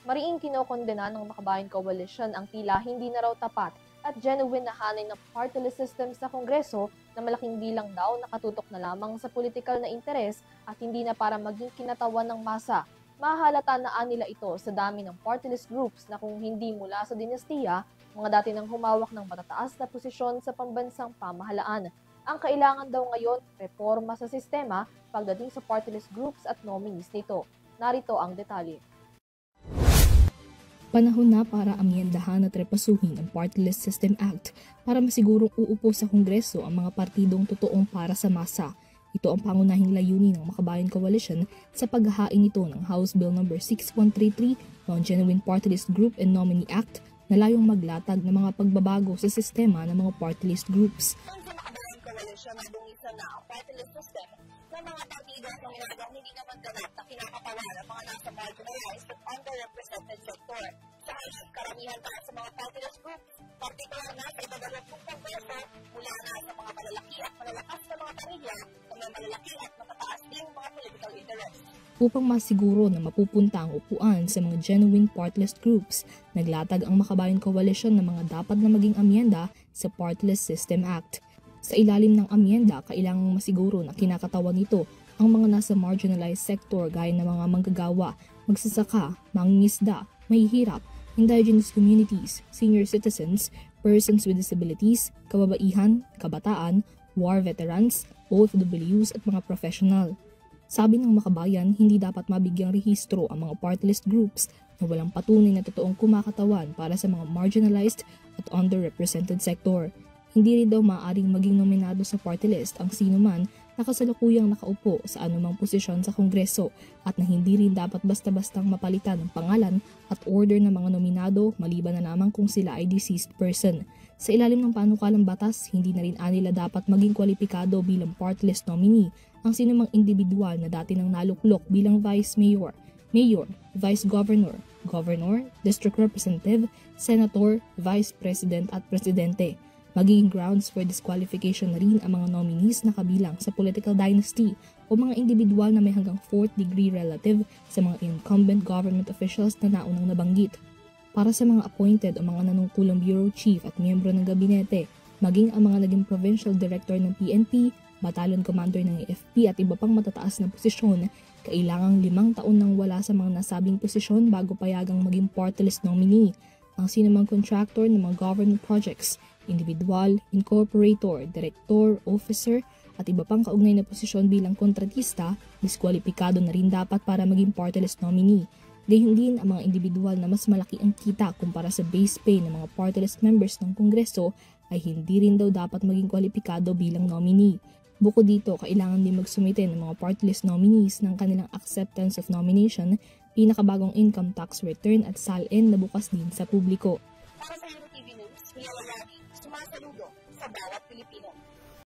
Mariing kinokondena ng Makabayan Coalition ang tila hindi na raw tapat at genuine na hanay ng party list system sa Kongreso na malaking bilang daw nakatutok na lamang sa politikal na interes at hindi na para maging kinatawan ng masa. Mahalata na nila ito sa dami ng party list groups na kung hindi mula sa dinastiya, mga dati nang humawak ng matataas na posisyon sa pambansang pamahalaan. Ang kailangan daw ngayon, reforma sa sistema pagdating sa party list groups at nominees nito. Narito ang detalye. Panahon na para amyendahan at repasuhin ang Party List System Act para masigurong uupo sa Kongreso ang mga partidong totoong para sa masa. Ito ang pangunahing layunin ng Makabayan Coalition sa paghahain nito ng House Bill No. 6133 Non-Genuine Party List Group and Nominee Act na layong maglatag ng mga pagbabago sa sistema ng mga party list groups. Coalition na dungisan na ang party list system ng mga partido at nominadong hindi naman ganap na kinakatawan ang mga nasa marginalized at underrepresented sector. Sa halip, karamihan na sa mga party list groups, partikular na sa ibadalawang kongreso mula na sa mga malalaki at malalakas na mga pamilya o may malalaki at matataas ding mga political interest. Upang masiguro na mapupunta ang upuan sa mga genuine party list groups, naglatag ang Makabayan Coalition ng mga dapat na maging amyenda sa Party List System Act. Sa ilalim ng amyenda, kailangang masiguro na kinakatawan nito ang mga nasa marginalized sector gaya ng mga manggagawa, magsasaka, mangingisda, mahihirap, indigenous communities, senior citizens, persons with disabilities, kababaihan, kabataan, war veterans, OFWs at mga professional. Sabi ng Makabayan, hindi dapat mabigyang rehistro ang mga party list groups na walang patunay na totoong kumakatawan para sa mga marginalized at underrepresented sector. Hindi rin daw maaaring maging nominado sa party list ang sino man na kasalukuyang nakaupo sa anumang posisyon sa Kongreso at na hindi rin dapat basta-bastang mapalitan ng pangalan at order ng mga nominado maliban na lamang kung sila ay deceased person. Sa ilalim ng panukalang batas, hindi na rin anila dapat maging kwalipikado bilang party list nominee ang sinumang individual na dati nang naluklok bilang vice mayor, mayor, vice governor, governor, district representative, senator, vice president at presidente. Magiging grounds for disqualification na rin ang mga nominees na kabilang sa political dynasty o mga individual na may hanggang 4th degree relative sa mga incumbent government officials na naunang nabanggit. Para sa mga appointed o mga nanungkulang bureau chief at miyembro ng gabinete, maging ang mga naging provincial director ng PNP, battalion commander ng AFP at iba pang matataas na posisyon, kailangang 5 taon nang wala sa mga nasabing posisyon bago payagang maging party list nominee. Ang sinumang contractor ng mga government projects, individual, incorporator, director, officer, at iba pang kaugnay na posisyon bilang kontratista, diskwalipikado na rin dapat para maging party list nominee. Gayun din ang mga individual na mas malaki ang kita kumpara sa base pay ng mga party list members ng Kongreso ay hindi rin daw dapat maging kwalipikado bilang nominee. Bukod dito, kailangan din magsumite ng mga party list nominees ng kanilang acceptance of nomination, pinakabagong income tax return at SALN na bukas din sa publiko. Para sa Hero TV News, sumasaludo sa bawat Pilipino.